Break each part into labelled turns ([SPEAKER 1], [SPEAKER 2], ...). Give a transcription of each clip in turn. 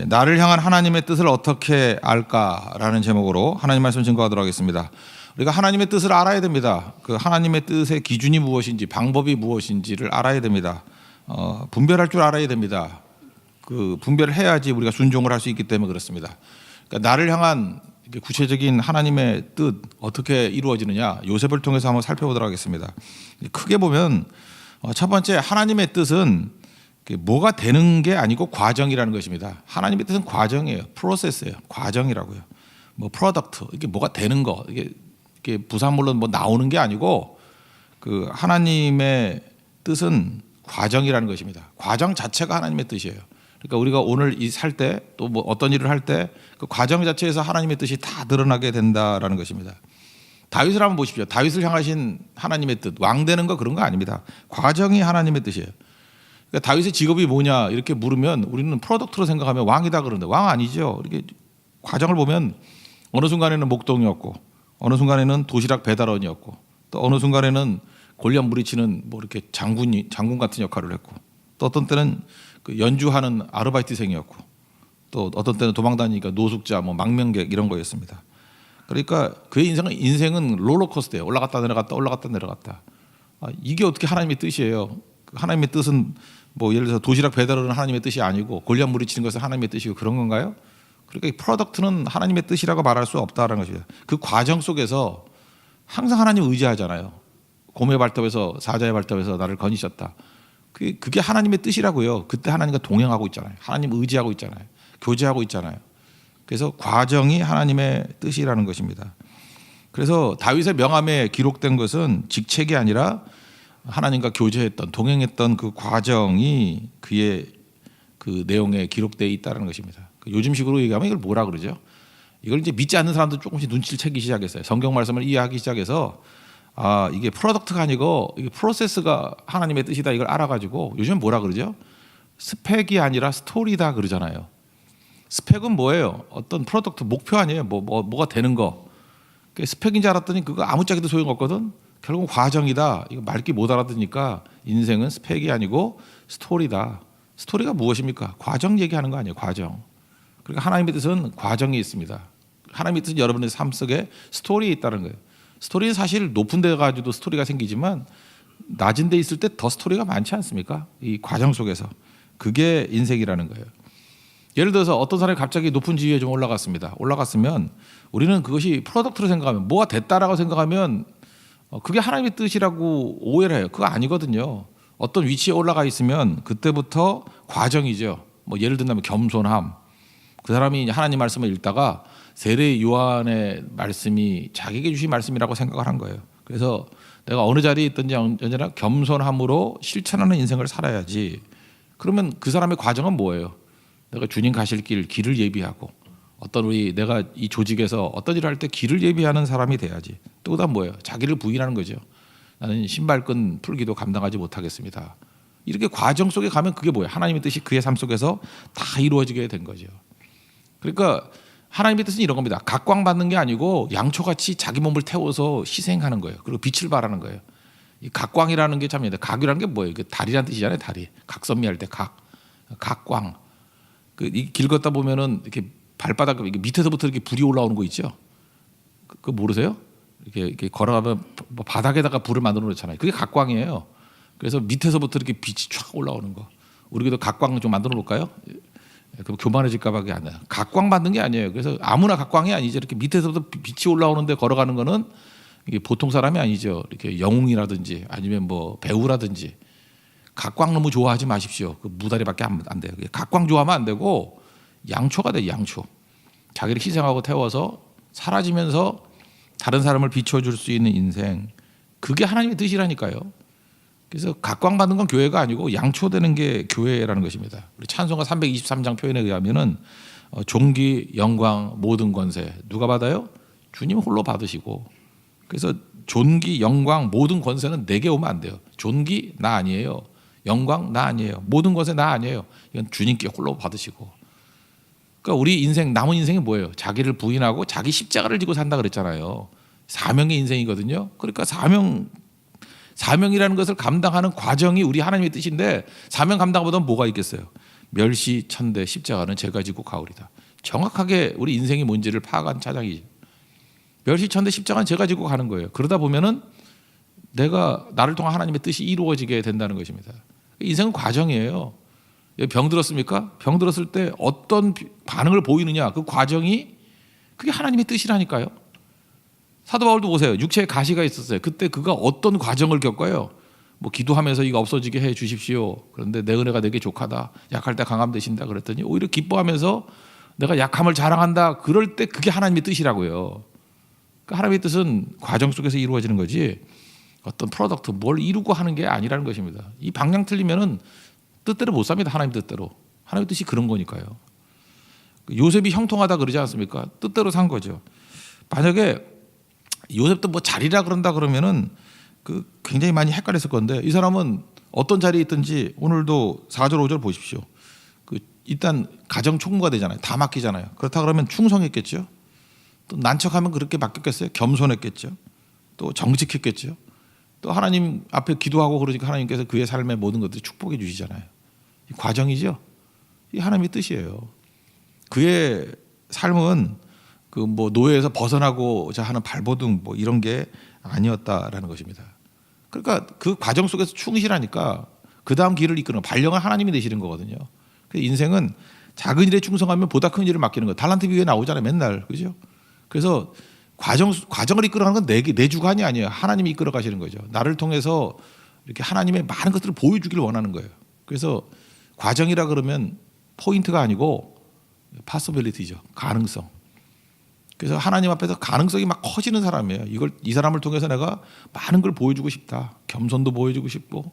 [SPEAKER 1] 나를 향한 하나님의 뜻을 어떻게 알까라는 제목으로 하나님 말씀 증거하도록 하겠습니다. 우리가 하나님의 뜻을 알아야 됩니다. 그 하나님의 뜻의 기준이 무엇인지, 방법이 무엇인지를 알아야 됩니다. 분별할 줄 알아야 됩니다. 그 분별을 해야지 우리가 순종을 할 수 있기 때문에 그렇습니다. 그러니까 나를 향한 구체적인 하나님의 뜻 어떻게 이루어지느냐, 요셉을 통해서 한번 살펴보도록 하겠습니다. 크게 보면 첫 번째, 하나님의 뜻은 뭐가 되는 게 아니고 과정이라는 것입니다. 하나님의 뜻은 과정이에요. 프로세스예요. 과정이라고요. 뭐 프로덕트, 이게 뭐가 되는 거, 이게 부산물로 뭐 나오는 게 아니고 그 하나님의 뜻은 과정이라는 것입니다. 과정 자체가 하나님의 뜻이에요. 그러니까 우리가 오늘 이 살 때 또 뭐 어떤 일을 할 때 그 과정 자체에서 하나님의 뜻이 다 드러나게 된다라는 것입니다. 다윗을 한번 보십시오. 다윗을 향하신 하나님의 뜻, 왕 되는 거 그런 거 아닙니다. 과정이 하나님의 뜻이에요. 그러니까 다윗의 직업이 뭐냐 이렇게 물으면 우리는 프로덕트로 생각하면 왕이다 그러는데 왕 아니죠. 이렇게 과정을 보면 어느 순간에는 목동이었고, 어느 순간에는 도시락 배달원이었고, 또 어느 순간에는 골리앗 무리치는 뭐 이렇게 장군 같은 역할을 했고, 또 어떤 때는 그 연주하는 아르바이트생이었고, 또 어떤 때는 도망다니니까 노숙자, 뭐 망명객 이런 거였습니다. 그러니까 그의 인생은 롤러코스터예요. 올라갔다 내려갔다 올라갔다 내려갔다. 이게 어떻게 하나님의 뜻이에요? 하나님의 뜻은 뭐 예를 들어서 도시락 배달은 하나님의 뜻이 아니고 골리앗 무리치는 것은 하나님의 뜻이고 그런 건가요? 그러니까 이 프로덕트는 하나님의 뜻이라고 말할 수 없다라는 것입니다. 그 과정 속에서 항상 하나님 의지하잖아요. 곰의 발톱에서 사자의 발톱에서 나를 건지셨다. 그게 하나님의 뜻이라고요. 그때 하나님과 동행하고 있잖아요. 하나님 의지하고 있잖아요. 교제하고 있잖아요. 그래서 과정이 하나님의 뜻이라는 것입니다. 그래서 다윗의 명함에 기록된 것은 직책이 아니라 하나님과 교제했던, 동행했던 그 과정이 그의 그 내용에 기록되어 있다는 것입니다. 요즘식으로 얘기하면 이걸 뭐라 그러죠? 이걸 이제 믿지 않는 사람도 조금씩 눈치를 채기 시작했어요. 성경 말씀을 이해하기 시작해서 이게 프로덕트가 아니고 이게 프로세스가 하나님의 뜻이다 이걸 알아가지고 요즘 뭐라 그러죠? 스펙이 아니라 스토리다 그러잖아요. 스펙은 뭐예요? 어떤 프로덕트 목표 아니에요? 뭐가 되는 거. 스펙인 줄 알았더니 그거 아무짝에도 소용없거든. 결국 과정이다. 이거 말귀 못 알아듣으니까 인생은 스펙이 아니고 스토리다. 스토리가 무엇입니까? 과정 얘기하는 거 아니에요. 과정. 그러니까 하나님의 뜻은 과정이 있습니다. 하나님의 뜻은 여러분의 삶 속에 스토리에 있다는 거예요. 스토리는 사실 높은 데 가지고도 스토리가 생기지만 낮은 데 있을 때 더 스토리가 많지 않습니까? 이 과정 속에서. 그게 인생이라는 거예요. 예를 들어서 어떤 사람이 갑자기 높은 지위에 좀 올라갔으면 우리는 그것이 프로덕트로 생각하면 뭐가 됐다라고 생각하면 그게 하나님의 뜻이라고 오해를 해요. 그거 아니거든요. 어떤 위치에 올라가 있으면 그때부터 과정이죠. 뭐 예를 들면 겸손함. 그 사람이 하나님 말씀을 읽다가 세례 요한의 말씀이 자기에게 주신 말씀이라고 생각을 한 거예요. 그래서 내가 어느 자리에 있든지 언제나 겸손함으로 실천하는 인생을 살아야지. 그러면 그 사람의 과정은 뭐예요? 내가 주님 가실 길을 예비하고 내가 이 조직에서 어떤 일을 할 때 길을 예비하는 사람이 돼야지. 또 그다음 뭐예요? 자기를 부인하는 거죠. 나는 신발끈 풀기도 감당하지 못하겠습니다. 이렇게 과정 속에 가면 그게 뭐예요? 하나님의 뜻이 그의 삶 속에서 다 이루어지게 된 거죠. 그러니까 하나님의 뜻은 이런 겁니다. 각광받는 게 아니고 양초같이 자기 몸을 태워서 희생하는 거예요. 그리고 빛을 발하는 거예요. 이 각광이라는 게 참, 각이라는 게 뭐예요? 달이라는 뜻이잖아요. 달이. 각선미할 때 각광. 길 걷다 보면은 이렇게 발바닥 밑에서부터 이렇게 불이 올라오는 거 있죠. 그거 모르세요? 이렇게 걸어가면 바닥에다가 불을 만들어 놓잖아요. 그게 각광이에요. 그래서 밑에서부터 이렇게 빛이 쫙 올라오는 거. 우리도 각광 좀 만들어 놓을까요? 그럼 교만해질까봐 그게 안 나요. 각광 받는 게 아니에요. 그래서 아무나 각광이 아니죠. 이렇게 밑에서부터 빛이 올라오는데 걸어가는 거는 이게 보통 사람이 아니죠. 이렇게 영웅이라든지 아니면 뭐 배우라든지. 각광 너무 좋아하지 마십시오. 그 무다리밖에 안 돼요. 각광 좋아하면 안 되고 양초가 돼요. 양초. 자기를 희생하고 태워서 사라지면서 다른 사람을 비춰줄 수 있는 인생. 그게 하나님의 뜻이라니까요. 그래서 각광받는 건 교회가 아니고 양초되는 게 교회라는 것입니다. 우리 찬송가 323장 표현에 의하면은 존귀, 영광, 모든 권세 누가 받아요? 주님 홀로 받으시고. 그래서 존귀, 영광, 모든 권세는 내게 오면 안 돼요. 존귀 나 아니에요. 영광 나 아니에요. 모든 것에 나 아니에요. 이건 주님께 홀로 받으시고. 그러니까 우리 인생 남은 인생이 뭐예요? 자기를 부인하고 자기 십자가를 지고 산다 그랬잖아요. 사명의 인생이거든요. 그러니까 사명이라는 것을 감당하는 과정이 우리 하나님의 뜻인데 사명 감당보다 뭐가 있겠어요? 멸시천대 십자가는 제가 지고 가오리다. 정확하게 우리 인생이 뭔지를 파악한 차장이죠. 멸시천대 십자가는 제가 지고 가는 거예요. 그러다 보면은 나를 통한 하나님의 뜻이 이루어지게 된다는 것입니다. 인생은 과정이에요. 병 들었습니까? 병 들었을 때 어떤 반응을 보이느냐, 그 과정이 그게 하나님의 뜻이라니까요. 사도 바울도 보세요. 육체에 가시가 있었어요. 그때 그가 어떤 과정을 겪어요? 뭐 기도하면서 이거 없어지게 해 주십시오. 그런데 내 은혜가 내게 족하다. 약할 때 강함 되신다. 그랬더니 오히려 기뻐하면서 내가 약함을 자랑한다. 그럴 때 그게 하나님의 뜻이라고요. 그러니까 하나님의 뜻은 과정 속에서 이루어지는 거지 어떤 프로덕트 뭘 이루고 하는 게 아니라는 것입니다. 이 방향 틀리면은 뜻대로 못 삽니다. 하나님 뜻대로. 하나님의 뜻이 그런 거니까요. 요셉이 형통하다 그러지 않습니까? 뜻대로 산 거죠. 만약에 요셉도 뭐 자리라 그런다 그러면은 굉장히 많이 헷갈렸을 건데 이 사람은 어떤 자리에 있든지 오늘도 4절 5절 보십시오. 일단 가정 총무가 되잖아요. 다 맡기잖아요. 그렇다 그러면 충성했겠죠. 또 난척하면 그렇게 맡겼겠어요. 겸손했겠죠. 또 정직했겠죠. 또 하나님 앞에 기도하고 그러니까 하나님께서 그의 삶의 모든 것들을 축복해 주시잖아요. 이 과정이죠. 이 하나님의 뜻이에요. 그의 삶은 뭐 노예에서 벗어나고자 하는 발버둥 뭐 이런 게 아니었다라는 것입니다. 그러니까 그 과정 속에서 충실하니까 그 다음 길을 이끄는 발령을 하나님이 내시는 거거든요. 인생은 작은 일에 충성하면 보다 큰 일을 맡기는 거예요. 달란트 비유에 나오잖아요. 맨날. 그죠? 그래서 과정을 이끌어가는 건 내 주관이 아니에요. 하나님이 이끌어 가시는 거죠. 나를 통해서 이렇게 하나님의 많은 것들을 보여주기를 원하는 거예요. 그래서 과정이라 그러면 포인트가 아니고 possibility죠. 가능성. 그래서 하나님 앞에서 가능성이 막 커지는 사람이에요. 이 사람을 통해서 내가 많은 걸 보여주고 싶다. 겸손도 보여주고 싶고,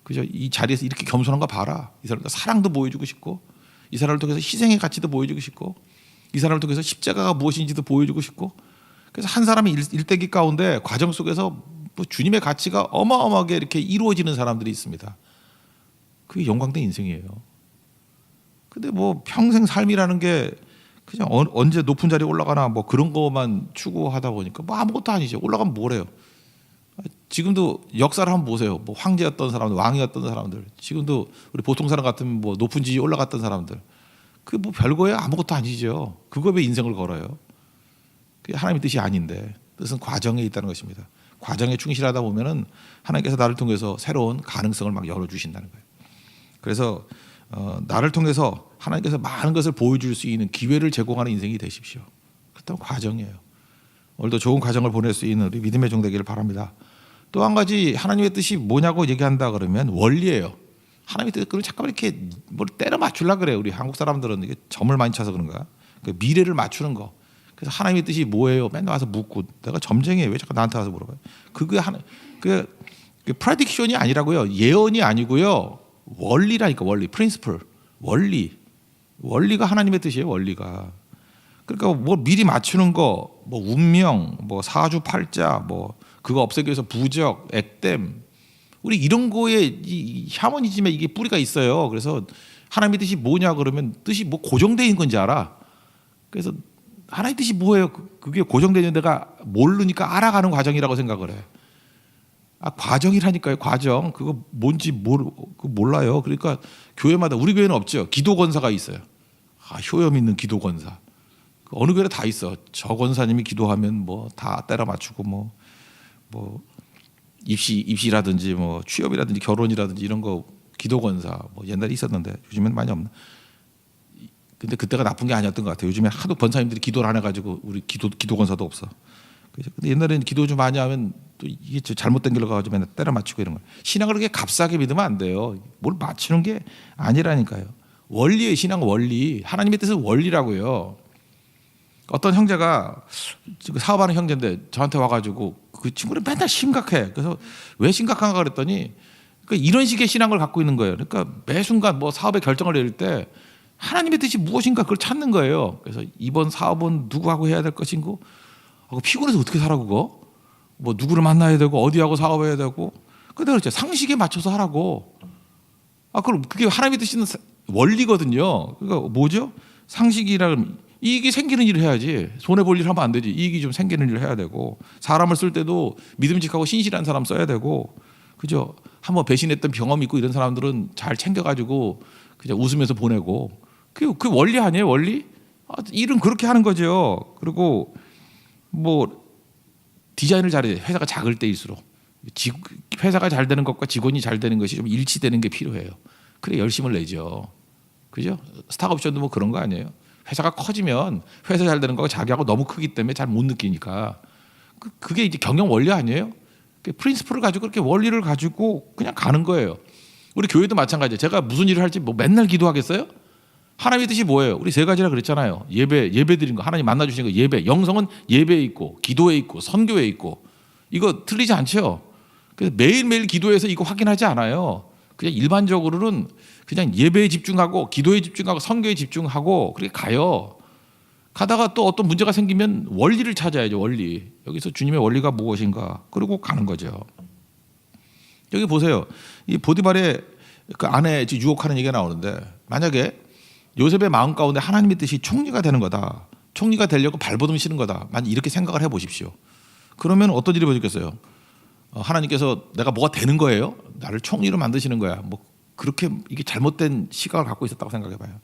[SPEAKER 1] 그죠? 이 자리에서 이렇게 겸손한 거 봐라. 이 사람도 사랑도 보여주고 싶고, 이 사람을 통해서 희생의 가치도 보여주고 싶고, 이 사람을 통해서 십자가가 무엇인지도 보여주고 싶고. 그래서 한 사람의 일대기 가운데 과정 속에서 뭐 주님의 가치가 어마어마하게 이렇게 이루어지는 사람들이 있습니다. 그게 영광된 인생이에요. 근데 뭐 평생 삶이라는 게 그냥 언제 높은 자리에 올라가나 뭐 그런 것만 추구하다 보니까 뭐 아무것도 아니죠. 올라가면 뭐래요. 지금도 역사를 한번 보세요. 뭐 황제였던 사람들, 왕이었던 사람들, 지금도 우리 보통 사람 같으면 뭐 높은 지위에 올라갔던 사람들, 그 뭐 별거예요. 아무것도 아니죠. 그거 왜 인생을 걸어요? 그게 하나님의 뜻이 아닌데, 뜻은 과정에 있다는 것입니다. 과정에 충실하다 보면은 하나님께서 나를 통해서 새로운 가능성을 막 열어주신다는 거예요. 그래서 나를 통해서 하나님께서 많은 것을 보여줄 수 있는 기회를 제공하는 인생이 되십시오. 그렇다면 과정이에요. 오늘도 좋은 과정을 보낼 수 있는 우리 믿음의 종 되기를 바랍니다. 또 한 가지 하나님의 뜻이 뭐냐고 얘기한다 그러면 원리예요. 하나님의 뜻 그러면 잠깐 이렇게 뭘 때려 맞추려고 그래요. 우리 한국 사람들은 이게 점을 많이 쳐서 그런가? 그 미래를 맞추는 거. 그래서 하나님의 뜻이 뭐예요? 맨날 와서 묻고 내가 점쟁이에요. 왜 자꾸 나한테 와서 물어봐요? 그게 그 프레딕션이 아니라고요. 예언이 아니고요. 원리라니까 원리, 프린시플, 원리가 하나님의 뜻이에요. 원리가. 그러니까 뭐 미리 맞추는 거, 뭐 운명, 뭐 사주팔자, 뭐 그거 없애기 위해서 부적, 액땜, 우리 이런 거에 이 샤머니즘에 이게 뿌리가 있어요. 그래서 하나님의 뜻이 뭐냐 그러면 뜻이 뭐 고정되어 있는 건지 알아. 그래서 하나님의 뜻이 뭐예요? 그게 고정되어 있는 데가 모르니까 알아가는 과정이라고 생각을 해. 과정이라니까요. 과정. 그거 뭔지 몰라요. 그러니까 교회마다 우리 교회는 없죠. 기도 권사가 있어요. 효염 있는 기도 권사. 어느 교회 다 있어. 저 권사님이 기도하면 뭐 다 때려 맞추고 뭐 입시라든지 뭐 취업이라든지 결혼이라든지 이런 거 기도 권사 뭐 옛날에 있었는데 요즘엔 많이 없나. 근데 그때가 나쁜 게 아니었던 것 같아요. 요즘에 하도 권사님들이 기도를 안 해가지고 우리 기도 권사도 없어. 근데 옛날에는 기도 좀 많이 하면 또 이게 잘못된 길로 가가지고 맨날 때려 맞추고 이런 거. 신앙을 그렇게 값싸게 믿으면 안 돼요. 뭘 맞추는 게 아니라니까요. 원리의 신앙 원리. 하나님의 뜻은 원리라고요. 어떤 형제가 사업하는 형제인데 저한테 와가지고 그 친구는 맨날 심각해. 그래서 왜 심각한가 그랬더니 그러니까 이런 식의 신앙을 갖고 있는 거예요. 그러니까 매 순간 뭐 사업의 결정을 내릴 때 하나님의 뜻이 무엇인가 그걸 찾는 거예요. 그래서 이번 사업은 누구하고 해야 될 것인고 피곤해서 어떻게 살아 그거? 뭐 누구를 만나야 되고 어디하고 사업해야 되고. 근데 그렇죠. 상식에 맞춰서 하라고. 그럼 그게 하나님의 뜻이는 원리거든요. 그러니까 뭐죠? 상식이라면 이익이 생기는 일을 해야지. 손해 볼 일 하면 안 되지. 이익이 좀 생기는 일을 해야 되고 사람을 쓸 때도 믿음직하고 신실한 사람 써야 되고 그죠? 한번 배신했던 경험이 있고 이런 사람들은 잘 챙겨가지고 그냥 웃으면서 보내고 그 원리 아니에요, 원리? 일은 그렇게 하는 거죠. 그리고 뭐 디자인을 잘해야 돼. 회사가 작을 때일수록 회사가 잘 되는 것과 직원이 잘 되는 것이 좀 일치되는 게 필요해요. 그래 열심을 내죠. 그죠? 스탁옵션도 뭐 그런 거 아니에요. 회사가 커지면 회사 잘 되는 거가 자기하고 너무 크기 때문에 잘 못 느끼니까 그게 이제 경영 원리 아니에요? 프린시플을 가지고 그렇게 원리를 가지고 그냥 가는 거예요. 우리 교회도 마찬가지예요. 제가 무슨 일을 할지 뭐 맨날 기도하겠어요? 하나님의 뜻이 뭐예요? 우리 세 가지라 그랬잖아요. 예배 드린 거, 하나님 만나 주신 거 예배. 영성은 예배에 있고 기도에 있고 선교에 있고 이거 틀리지 않죠? 그래서 매일매일 기도해서 이거 확인하지 않아요. 그냥 일반적으로는 그냥 예배에 집중하고 기도에 집중하고 선교에 집중하고 그렇게 가요. 가다가 또 어떤 문제가 생기면 원리를 찾아야죠. 원리. 여기서 주님의 원리가 무엇인가 그러고 가는 거죠. 여기 보세요. 이 보디발의 그 아내 유혹하는 얘기가 나오는데 만약에 요셉의 마음 가운데 하나님의 뜻이 총리가 되는 거다. 총리가 되려고 발버둥 치는 거다. 만약 이렇게 생각을 해보십시오. 그러면 어떤 일이 벌어지겠어요? 하나님께서 내가 뭐가 되는 거예요? 나를 총리로 만드시는 거야. 뭐 그렇게 이게 잘못된 시각을 갖고 있었다고 생각해봐요.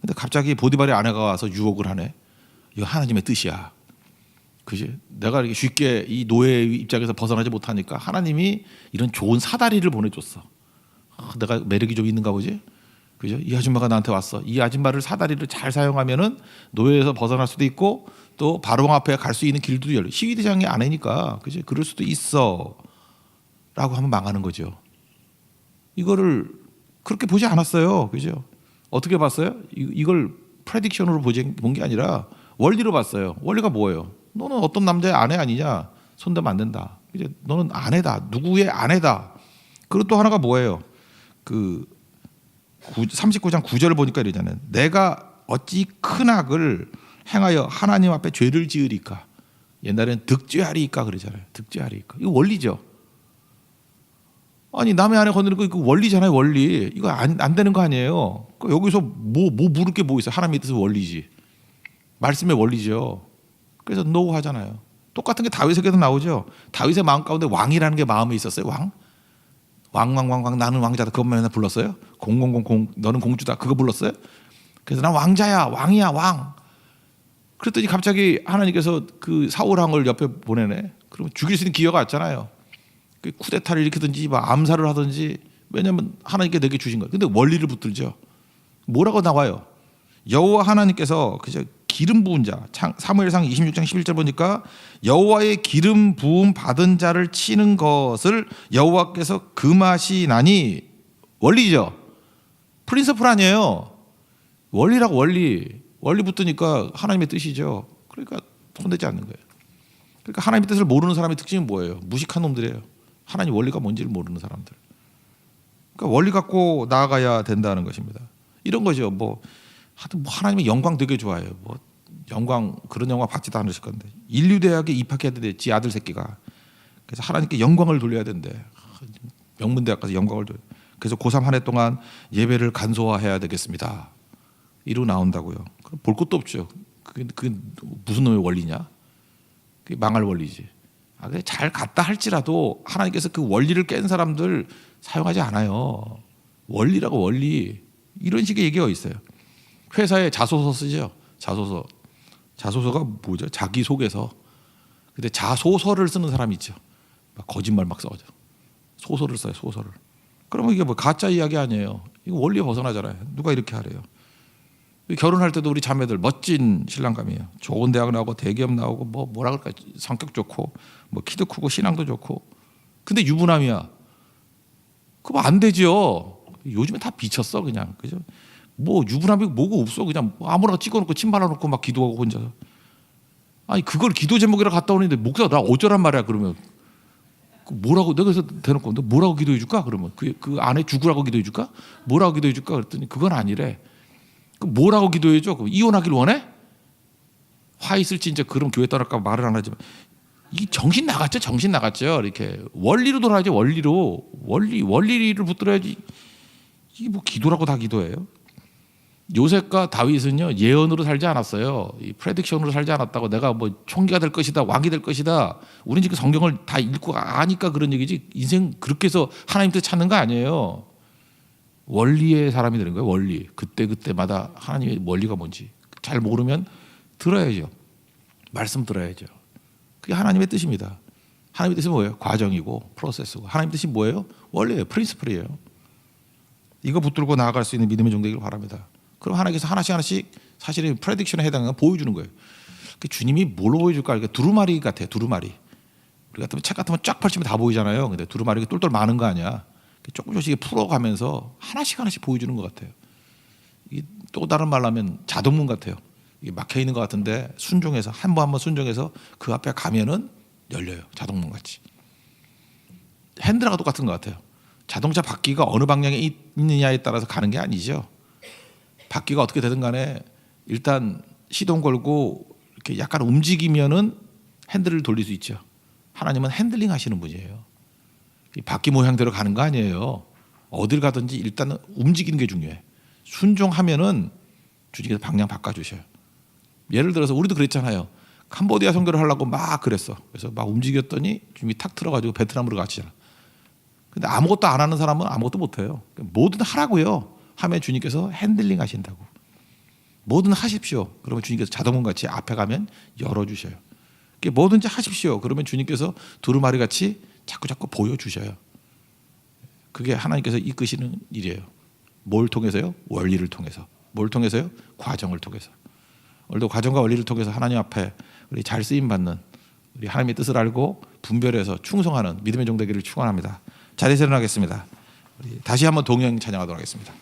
[SPEAKER 1] 근데 갑자기 보디발의 아내가 와서 유혹을 하네. 이거 하나님의 뜻이야. 그지? 내가 이렇게 쉽게 이 노예의 입장에서 벗어나지 못하니까 하나님이 이런 좋은 사다리를 보내줬어. 내가 매력이 좀 있는가 보지? 그죠? 이 아줌마가 나한테 왔어. 이 아줌마를 사다리를 잘 사용하면은 노예에서 벗어날 수도 있고 또 바로 앞에 갈 수 있는 길도 열려. 시위대장의 아내니까 그지? 그럴 수도 있어라고 하면 망하는 거죠. 이거를 그렇게 보지 않았어요. 그죠? 어떻게 봤어요? 이걸 프레딕션으로 본 게 아니라 원리로 봤어요. 원리가 뭐예요? 너는 어떤 남자의 아내 아니냐? 손대면 안 된다. 이제 너는 아내다. 누구의 아내다. 그리고 또 하나가 뭐예요? 그 39장 9절을 보니까 이러잖아요. 내가 어찌 큰 악을 행하여 하나님 앞에 죄를 지으리까. 옛날에는 득죄하리까 그러잖아요. 득죄하리까. 이거 원리죠. 아니 남의 아내 건드는 거 이거 원리잖아요. 원리. 이거 안 되는 거 아니에요. 여기서 뭐 물을 게 뭐 있어요. 하나님의 뜻은 원리지. 말씀의 원리죠. 그래서 노 하잖아요. 똑같은 게 다윗에게도 나오죠. 다윗의 마음 가운데 왕이라는 게 마음에 있었어요. 왕 나는 왕자다. 그것만 맨날 불렀어요. 0000 너는 공주다. 그거 불렀어요. 그래서 난 왕자야. 왕이야. 왕. 그랬더니 갑자기 하나님께서 그 사울 왕을 옆에 보내네. 그러면 죽일 수 있는 기회가 왔잖아요. 그 쿠데타를 일으키든지 뭐 암살을 하든지 왜냐하면 하나님께 내게 주신 거예요. 근데 원리를 붙들죠. 뭐라고 나와요? 여호와 하나님께서 그저 기름 부은 자 사무엘상 26장 11절 보니까 여호와의 기름 부음 받은 자를 치는 것을 여호와께서 금하시나니 원리죠. 프린서플 아니에요. 원리라고 원리 붙으니까 하나님의 뜻이죠. 그러니까 손대지 않는 거예요. 그러니까 하나님의 뜻을 모르는 사람의 특징은 뭐예요? 무식한 놈들이에요. 하나님 원리가 뭔지를 모르는 사람들. 그러니까 원리 갖고 나아가야 된다는 것입니다. 이런 거죠. 하여튼 하나님의 영광 되게 좋아해요. 영광 그런 영광 받지도 않으실 건데 인류대학에 입학해야 되지 아들 새끼가. 그래서 하나님께 영광을 돌려야 된대. 명문대학 가서 영광을 돌려. 그래서 고3 한 해 동안 예배를 간소화해야 되겠습니다. 이러고 나온다고요. 그럼 볼 것도 없죠. 그게 무슨 놈의 원리냐? 그게 망할 원리지. 잘 갔다 할지라도 하나님께서 그 원리를 깬 사람들 사용하지 않아요. 원리라고 원리. 이런 식의 얘기가 있어요. 회사에 자소서 쓰죠. 자소서가 뭐죠? 자기소개서. 근데 자소서를 쓰는 사람이 있죠. 거짓말 막 써죠. 소설을 써요. 소설을. 그러면 이게 가짜 이야기 아니에요. 이거 원리에 벗어나잖아요. 누가 이렇게 하래요. 결혼할 때도 우리 자매들 멋진 신랑감이에요. 좋은 대학 나오고 대기업 나오고 뭐라 그럴까 성격 좋고 키도 크고 신앙도 좋고. 근데 유부남이야. 그거 안 되죠. 요즘에 다 비쳤어 그냥. 그죠? 유부남이 뭐가 없어. 그냥 아무나 찍어놓고 침 발라놓고 막 기도하고 혼자서. 아니 그걸 기도 제목이라 갔다 오는데 목사 나 어쩌란 말이야 그러면. 뭐라고 내가 그래서 대놓고 너 뭐라고 기도해 줄까 그러면 그 아내 죽으라고 기도해 줄까 뭐라고 기도해 줄까 그랬더니 그건 아니래. 뭐라고 기도해 줘? 이혼하길 원해? 화 있을지 이제 그럼 교회 떠날까 말을 안 하지만 이 정신 나갔죠. 이렇게 원리로 돌아야지. 원리를 붙들어야지. 이게 기도라고 다 기도해요. 요셉과 다윗은요 예언으로 살지 않았어요. 이 프레딕션으로 살지 않았다고 내가 총기가 될 것이다, 왕이 될 것이다. 우리는 지금 성경을 다 읽고 아니까 그런 얘기지. 인생 그렇게 해서 하나님 뜻 찾는 거 아니에요. 원리의 사람이 되는 거예요. 원리. 그때마다 하나님의 원리가 뭔지 잘 모르면 들어야죠. 말씀 들어야죠. 그게 하나님의 뜻입니다. 하나님의 뜻이 뭐예요? 과정이고 프로세스고. 하나님의 뜻이 뭐예요? 원리예요. 프린시플이에요. 이거 붙들고 나아갈 수 있는 믿음의 종 되기를 바랍니다. 그럼 하나님께서 하나씩 사실은 프레딕션에 해당하는 거 보여주는 거예요. 주님이 뭘로 보여줄까? 그러니까 두루마리 같아요. 두루마리. 우리 같으면 책 같으면 쫙 펼치면 다 보이잖아요. 근데 두루마리가 똘똘 많은 거 아니야. 조금씩 풀어가면서 하나씩 보여주는 것 같아요. 이게 또 다른 말로 하면 자동문 같아요. 이게 막혀 있는 것 같은데 순종해서 한 번 순종해서 그 앞에 가면은 열려요. 자동문 같이. 핸들하고 똑같은 것 같아요. 자동차 바퀴가 어느 방향에 있느냐에 따라서 가는 게 아니죠. 바퀴가 어떻게 되든 간에 일단 시동 걸고 이렇게 약간 움직이면은 핸들을 돌릴 수 있죠. 하나님은 핸들링 하시는 분이에요. 이 바퀴 모양대로 가는 거 아니에요. 어딜 가든지 일단은 움직이는 게 중요해. 순종하면은 주님께서 방향 바꿔주셔요. 예를 들어서 우리도 그랬잖아요. 캄보디아 선교를 하려고 막 그랬어. 그래서 막 움직였더니 주님이 탁 틀어가지고 베트남으로 가시잖아. 근데 아무것도 안 하는 사람은 아무것도 못해요. 뭐든 하라고요. 하면 주님께서 핸들링 하신다고. 뭐든 하십시오. 그러면 주님께서 자동문 같이 앞에 가면 열어주셔요. 뭐든지 하십시오. 그러면 주님께서 두루마리 같이 자꾸 보여주셔요. 그게 하나님께서 이끄시는 일이에요. 뭘 통해서요? 원리를 통해서. 뭘 통해서요? 과정을 통해서. 오늘도 과정과 원리를 통해서 하나님 앞에 우리 잘 쓰임 받는 우리 하나님의 뜻을 알고 분별해서 충성하는 믿음의 종 되기를 축원합니다. 자리에서 일어나겠습니다. 다시 한번 동행 찬양하도록 하겠습니다.